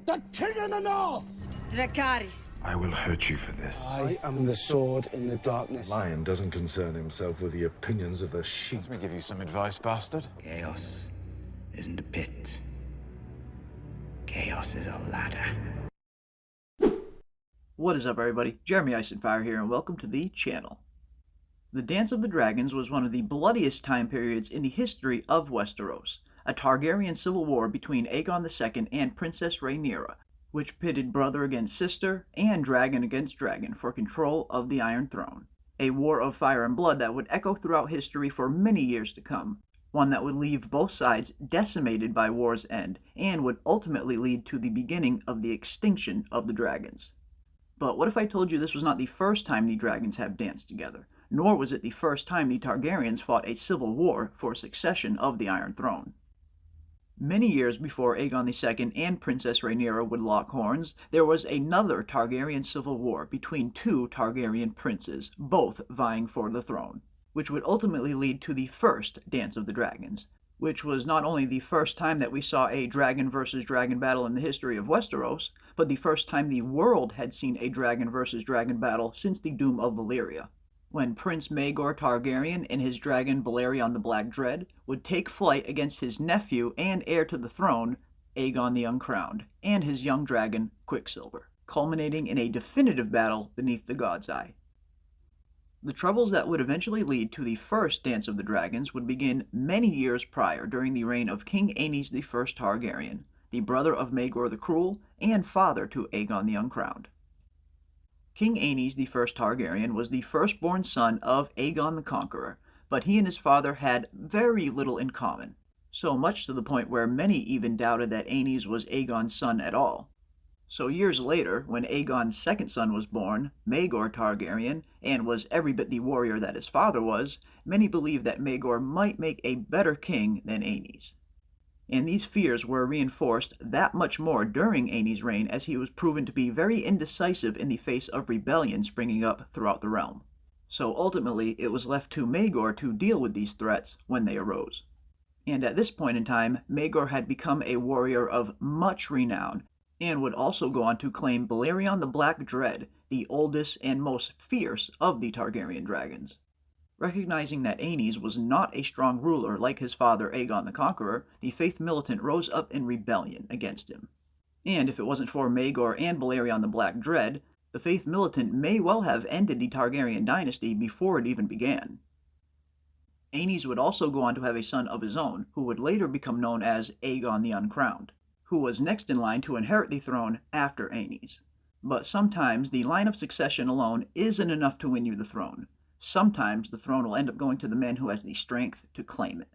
The king of the north! Dracarys. I will hurt you for this. I am the sword in the darkness. Lion doesn't concern himself with the opinions of the sheep. Let me give you some advice, bastard. Chaos isn't a pit. Chaos is a ladder. What is up, everybody? Jeremy Icenfire here, and welcome to the channel. The Dance of the Dragons was one of the bloodiest time periods in the history of Westeros, a Targaryen civil war between Aegon II and Princess Rhaenyra, which pitted brother against sister and dragon against dragon for control of the Iron Throne. A war of fire and blood that would echo throughout history for many years to come, one that would leave both sides decimated by war's end, and would ultimately lead to the beginning of the extinction of the dragons. But what if I told you this was not the first time the dragons have danced together, nor was it the first time the Targaryens fought a civil war for succession of the Iron Throne? Many years before Aegon II and Princess Rhaenyra would lock horns, there was another Targaryen civil war between two Targaryen princes, both vying for the throne, which would ultimately lead to the first Dance of the Dragons, which was not only the first time that we saw a dragon versus dragon battle in the history of Westeros, but the first time the world had seen a dragon versus dragon battle since the Doom of Valyria, when Prince Maegor Targaryen and his dragon Balerion the Black Dread would take flight against his nephew and heir to the throne, Aegon the Uncrowned, and his young dragon Quicksilver, culminating in a definitive battle beneath the God's Eye. The troubles that would eventually lead to the first Dance of the Dragons would begin many years prior during the reign of King Aenys I Targaryen, the brother of Maegor the Cruel and father to Aegon the Uncrowned. King Aenys I Targaryen was the firstborn son of Aegon the Conqueror, but he and his father had very little in common, so much to the point where many even doubted that Aenys was Aegon's son at all. So years later, when Aegon's second son was born, Maegor Targaryen, and was every bit the warrior that his father was, many believed that Maegor might make a better king than Aenys. And these fears were reinforced that much more during Aenys' reign, as he was proven to be very indecisive in the face of rebellion springing up throughout the realm. So ultimately, it was left to Maegor to deal with these threats when they arose. And at this point in time, Maegor had become a warrior of much renown, and would also go on to claim Balerion the Black Dread, the oldest and most fierce of the Targaryen dragons. Recognizing that Aenys was not a strong ruler like his father Aegon the Conqueror, the Faith Militant rose up in rebellion against him. And if it wasn't for Maegor and Balerion the Black Dread, the Faith Militant may well have ended the Targaryen dynasty before it even began. Aenys would also go on to have a son of his own, who would later become known as Aegon the Uncrowned, who was next in line to inherit the throne after Aenys. But sometimes the line of succession alone isn't enough to win you the throne. Sometimes the throne will end up going to the man who has the strength to claim it.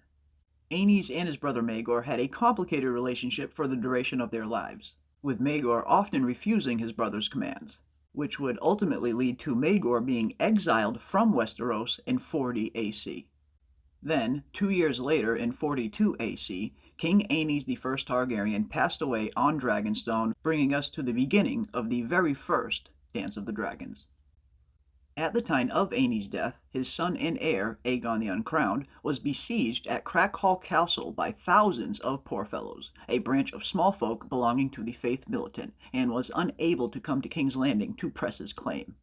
Aenys and his brother Maegor had a complicated relationship for the duration of their lives, with Maegor often refusing his brother's commands, which would ultimately lead to Maegor being exiled from Westeros in 40 AC. Then, 2 years later in 42 AC, King Aenys I Targaryen passed away on Dragonstone, bringing us to the beginning of the very first Dance of the Dragons. At the time of Aenys' death, his son and heir, Aegon the Uncrowned, was besieged at Crackhall Castle by thousands of poor fellows, a branch of small folk belonging to the Faith Militant, and was unable to come to King's Landing to press his claim.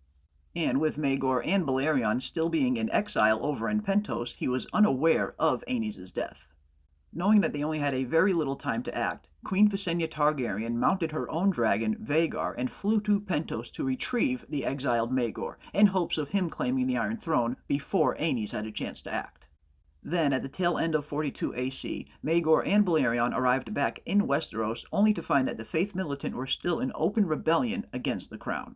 And with Maegor and Balerion still being in exile over in Pentos, he was unaware of Aenys' death. Knowing that they only had a very little time to act, Queen Visenya Targaryen mounted her own dragon, Vhagar, and flew to Pentos to retrieve the exiled Maegor, in hopes of him claiming the Iron Throne before Aenys had a chance to act. Then, at the tail end of 42 AC, Maegor and Balerion arrived back in Westeros, only to find that the Faith Militant were still in open rebellion against the crown.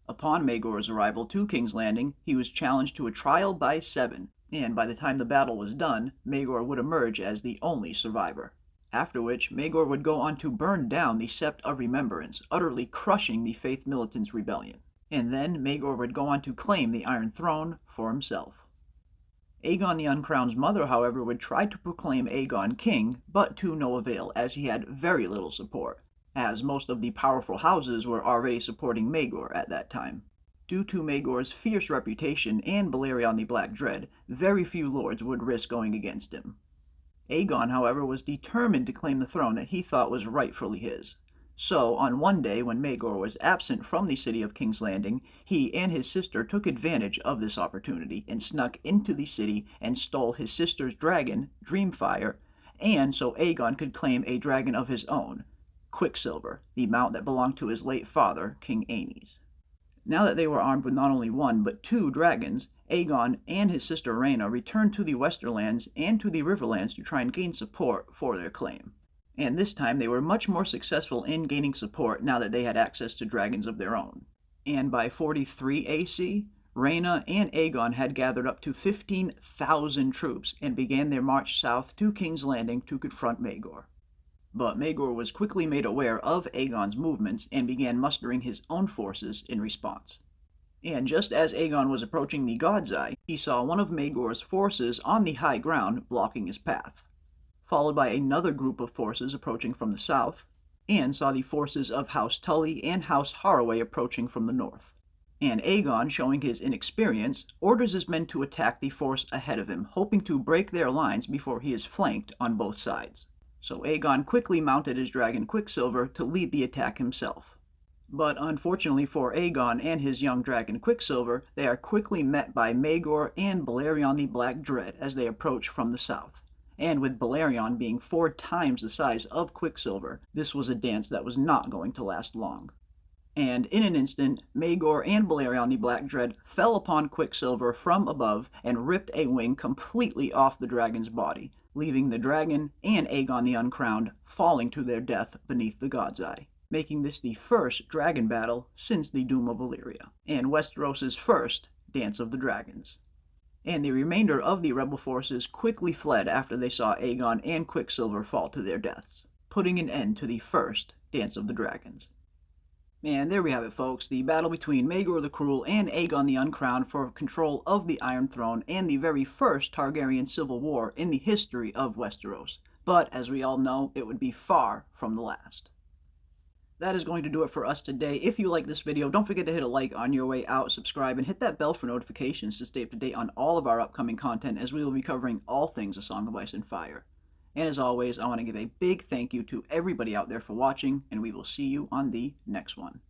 Upon Maegor's arrival to King's Landing, he was challenged to a trial by 7, and by the time the battle was done, Maegor would emerge as the only survivor. After which, Maegor would go on to burn down the Sept of Remembrance, utterly crushing the Faith Militant's rebellion. And then Maegor would go on to claim the Iron Throne for himself. Aegon the Uncrowned's mother, however, would try to proclaim Aegon king, but to no avail, as he had very little support, as most of the powerful houses were already supporting Maegor at that time. Due to Maegor's fierce reputation and Balerion the Black Dread, very few lords would risk going against him. Aegon, however, was determined to claim the throne that he thought was rightfully his. So, on one day when Maegor was absent from the city of King's Landing, he and his sister took advantage of this opportunity and snuck into the city and stole his sister's dragon, Dreamfire, and so Aegon could claim a dragon of his own, Quicksilver, the mount that belonged to his late father, King Aenys. Now that they were armed with not only one, but two dragons, Aegon and his sister Rhaena returned to the Westerlands and to the Riverlands to try and gain support for their claim. And this time they were much more successful in gaining support now that they had access to dragons of their own. And by 43 AC, Rhaena and Aegon had gathered up to 15,000 troops and began their march south to King's Landing to confront Maegor. But Maegor was quickly made aware of Aegon's movements and began mustering his own forces in response. And just as Aegon was approaching the God's Eye, he saw one of Maegor's forces on the high ground blocking his path, followed by another group of forces approaching from the south, and saw the forces of House Tully and House Haraway approaching from the north. And Aegon, showing his inexperience, orders his men to attack the force ahead of him, hoping to break their lines before he is flanked on both sides. So Aegon quickly mounted his dragon Quicksilver to lead the attack himself. But unfortunately for Aegon and his young dragon Quicksilver, they are quickly met by Maegor and Balerion the Black Dread as they approach from the south. And with Balerion being 4 times the size of Quicksilver, this was a dance that was not going to last long. And in an instant, Maegor and Balerion the Black Dread fell upon Quicksilver from above and ripped a wing completely off the dragon's body, leaving the dragon and Aegon the Uncrowned falling to their death beneath the God's Eye, making this the first dragon battle since the Doom of Valyria, and Westeros' first Dance of the Dragons. And the remainder of the rebel forces quickly fled after they saw Aegon and Quicksilver fall to their deaths, putting an end to the first Dance of the Dragons. And there we have it, folks, the battle between Maegor the Cruel and Aegon the Uncrowned for control of the Iron Throne and the very first Targaryen Civil War in the history of Westeros. But, as we all know, it would be far from the last. That is going to do it for us today. If you like this video, don't forget to hit a like on your way out, subscribe, and hit that bell for notifications to stay up to date on all of our upcoming content, as we will be covering all things A Song of Ice and Fire. And as always, I want to give a big thank you to everybody out there for watching, and we will see you on the next one.